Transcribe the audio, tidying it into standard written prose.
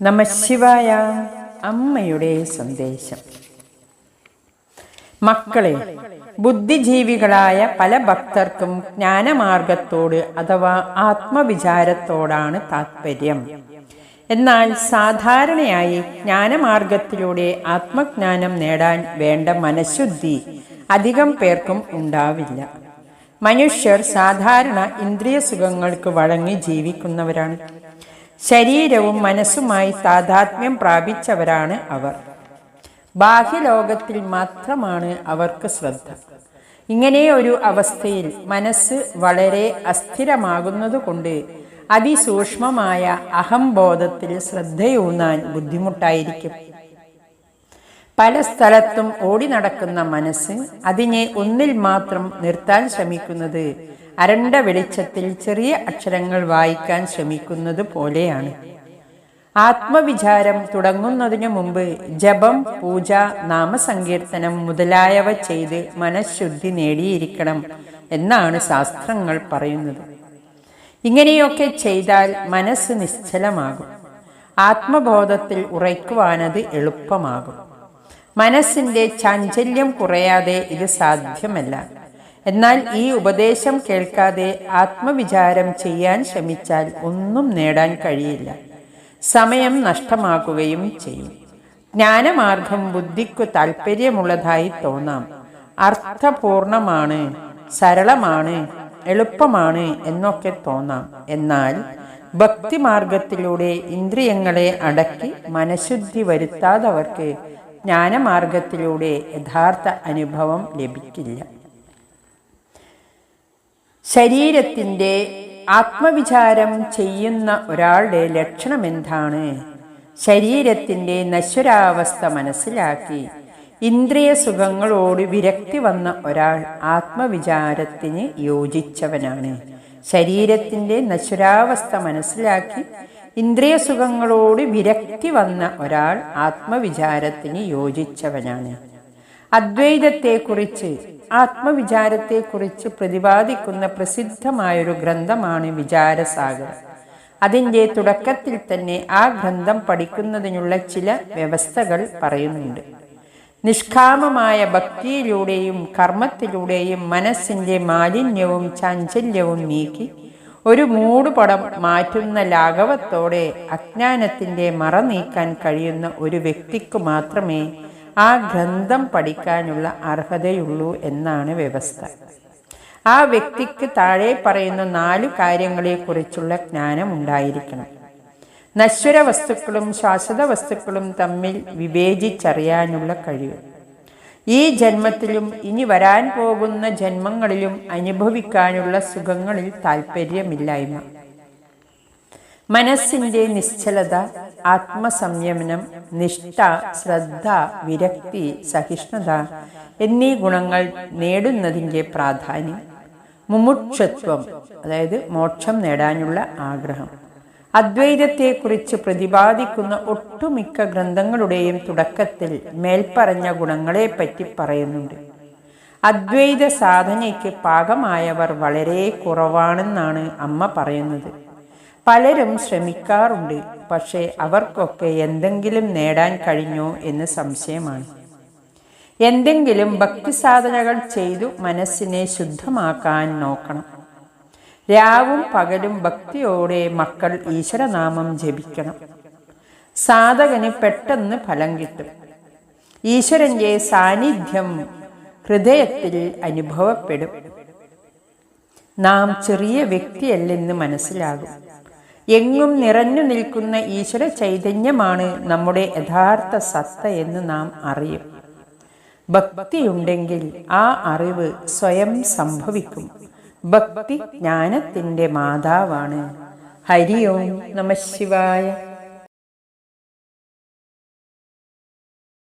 നമഃശിവായ. അമ്മയുടെ സന്ദേശം. മക്കളെ, ബുദ്ധിജീവികളായ പല ഭക്തർക്കും ജ്ഞാനമാർഗത്തോട് അഥവാ ആത്മവിചാരത്തോടാണ് താത്പര്യം. എന്നാൽ സാധാരണയായി ജ്ഞാനമാർഗത്തിലൂടെ ആത്മജ്ഞാനം നേടാൻ വേണ്ട മനഃശുദ്ധി അധികം പേർക്കും ഉണ്ടാവില്ല. മനുഷ്യർ സാധാരണ ഇന്ദ്രിയ സുഖങ്ങൾക്ക് വഴങ്ങി ജീവിക്കുന്നവരാണ്. ശരീരവും മനസ്സുമായി താതാത്മ്യം പ്രാപിച്ചവരാണ് അവർ. ബാഹ്യലോകത്തിൽ മാത്രമാണ് അവർക്ക് ശ്രദ്ധ. ഇങ്ങനെ ഒരു അവസ്ഥയിൽ മനസ്സ് വളരെ അസ്ഥിരമാകുന്നതുകൊണ്ട് അതിസൂക്ഷ്മമായ അഹംബോധത്തിൽ ശ്രദ്ധയൂന്നാൻ ബുദ്ധിമുട്ടായിരിക്കും. പല സ്ഥലത്തും ഓടി നടക്കുന്ന മനസ്സ് അതിനെ ഒന്നിൽ മാത്രം നിർത്താൻ ശ്രമിക്കുന്നത് അരണ്ട വെളിച്ചത്തിൽ ചെറിയ അക്ഷരങ്ങൾ വായിക്കാൻ ശ്രമിക്കുന്നത് പോലെയാണ്. ആത്മവിചാരം തുടങ്ങുന്നതിനു മുമ്പ് ജപം, പൂജ, നാമസങ്കീർത്തനം മുതലായവ ചെയ്ത് മനഃശുദ്ധി നേടിയിരിക്കണം എന്നാണ് ശാസ്ത്രങ്ങൾ പറയുന്നത്. ഇങ്ങനെയൊക്കെ ചെയ്താൽ മനസ്സ് നിശ്ചലമാകും. ആത്മബോധത്തിൽ ഉറയ്ക്കുവാനത് എളുപ്പമാകും. മനസ്സിന്റെ ചാഞ്ചല്യം കുറയാതെ ഇത് സാധ്യമല്ല. എന്നാൽ ഈ ഉപദേശം കേൾക്കാതെ ആത്മവിചാരം ചെയ്യാൻ ശ്രമിച്ചാൽ ഒന്നും നേടാൻ കഴിയില്ല. സമയം നഷ്ടമാക്കുകയും ചെയ്യും. ജ്ഞാനമാർഗം ബുദ്ധിക്കു താല്പര്യമുള്ളതായി തോന്നാം. അർത്ഥപൂർണമാണ്, സരളമാണ്, എളുപ്പമാണ് എന്നൊക്കെ തോന്നാം. എന്നാൽ ഭക്തിമാർഗത്തിലൂടെ ഇന്ദ്രിയങ്ങളെ അടക്കി മനഃശുദ്ധി വരുത്താത്തവർക്ക് ജ്ഞാനമാർഗത്തിലൂടെ യഥാർത്ഥ അനുഭവം ലഭിക്കില്ല. ശരീരത്തിൻ്റെ ആത്മവിചാരം ചെയ്യുന്ന ഒരാളുടെ ലക്ഷണം എന്താണ്? ശരീരത്തിൻ്റെ നശ്വരാവസ്ഥ മനസ്സിലാക്കി ഇന്ദ്രിയ സുഖങ്ങളോട് വിരക്തി വന്ന ഒരാൾ ആത്മവിചാരത്തിന് യോജിച്ചവനാണ്. ശരീരത്തിൻ്റെ നശ്വരാവസ്ഥ മനസ്സിലാക്കി ഇന്ദ്രിയ സുഖങ്ങളോട് വിരക്തി വന്ന ഒരാൾ ആത്മവിചാരത്തിന് യോജിച്ചവനാണ്. അദ്വൈതത്തെക്കുറിച്ച്, ആത്മവിചാരത്തെക്കുറിച്ച് പ്രതിപാദിക്കുന്ന പ്രസിദ്ധമായൊരു ഗ്രന്ഥമാണ് വിചാരസാഗരം. അതിൻ്റെ തുടക്കത്തിൽ തന്നെ ആ ഗ്രന്ഥം പഠിക്കുന്നതിനുള്ള ചില വ്യവസ്ഥകൾ പറയുന്നുണ്ട്. നിഷ്കാമമായ ഭക്തിയിലൂടെയും കർമ്മത്തിലൂടെയും മനസ്സിൻ്റെ മാലിന്യവും ചാഞ്ചല്യവും നീക്കി ഒരു മൂടുപടം മാറ്റുന്ന ലാഘവത്തോടെ അജ്ഞാനത്തിൻ്റെ മറ നീക്കാൻ കഴിയുന്ന ഒരു വ്യക്തിക്ക് മാത്രമേ ആ ഗ്രന്ഥം പഠിക്കാനുള്ള അർഹതയുള്ളൂ എന്നാണ് വ്യവസ്ഥ. ആ വ്യക്തിക്ക് താഴെ പറയുന്ന 4 കാര്യങ്ങളെക്കുറിച്ചുള്ള ജ്ഞാനം ഉണ്ടായിരിക്കണം. നശ്വര വസ്തുക്കളും ശാശ്വത വസ്തുക്കളും തമ്മിൽ വിവേചിച്ചറിയാനുള്ള കഴിവ്. ഈ ജന്മത്തിലും ഇനി വരാൻ പോകുന്ന ജന്മങ്ങളിലും അനുഭവിക്കാനുള്ള സുഖങ്ങളിൽ താല്പര്യമില്ലായ്മ. മനസ്സിൻ്റെ നിശ്ചലത, ആത്മസംയമനം, നിഷ്ഠ, ശ്രദ്ധ, വിരക്തി, സഹിഷ്ണുത എന്നീ ഗുണങ്ങൾ നേടുന്നതിൻ്റെ പ്രാധാന്യം. മുമുക്ഷത്വം, അതായത് മോക്ഷം നേടാനുള്ള ആഗ്രഹം. അദ്വൈതത്തെക്കുറിച്ച് പ്രതിപാദിക്കുന്ന ഒട്ടുമിക്ക ഗ്രന്ഥങ്ങളുടെയും തുടക്കത്തിൽ മേൽപ്പറഞ്ഞ ഗുണങ്ങളെപ്പറ്റി പറയുന്നുണ്ട്. അദ്വൈത സാധനയ്ക്ക് പാകമായവർ വളരെ കുറവാണെന്നാണ് അമ്മ പറയുന്നത്. പലരും ശ്രമിക്കാറുണ്ട്, പക്ഷേ അവർക്കൊക്കെ എന്തെങ്കിലും നേടാൻ കഴിഞ്ഞോ എന്ന് സംശയമാണ്. എന്തെങ്കിലും ഭക്തിസാധനകൾ ചെയ്തു മനസ്സിനെ ശുദ്ധമാക്കാൻ നോക്കണം. രാവും പകലും ഭക്തിയോടെ മക്കൾ ഈശ്വരനാമം ജപിക്കണം. സാധകന് പെട്ടെന്ന് ഫലം കിട്ടും. ഈശ്വരന്റെ സാന്നിധ്യം ഹൃദയത്തിൽ അനുഭവപ്പെടും. നാം ചെറിയ വ്യക്തിയല്ലെന്ന് മനസ്സിലാകും. എങ്ങും നിറഞ്ഞു നിൽക്കുന്ന ഈശ്വര ചൈതന്യമാണ് നമ്മുടെ യഥാർത്ഥ സത്ത എന്ന് നാം അറിയും. ഭക്തിയുണ്ടെങ്കിൽ ആ അറിവ് സ്വയം സംഭവിക്കും. ഭക്തി ജ്ഞാനത്തിൻ്റെ മാതാവാണ്. ഹരി ഓം നമഃ ശിവായ.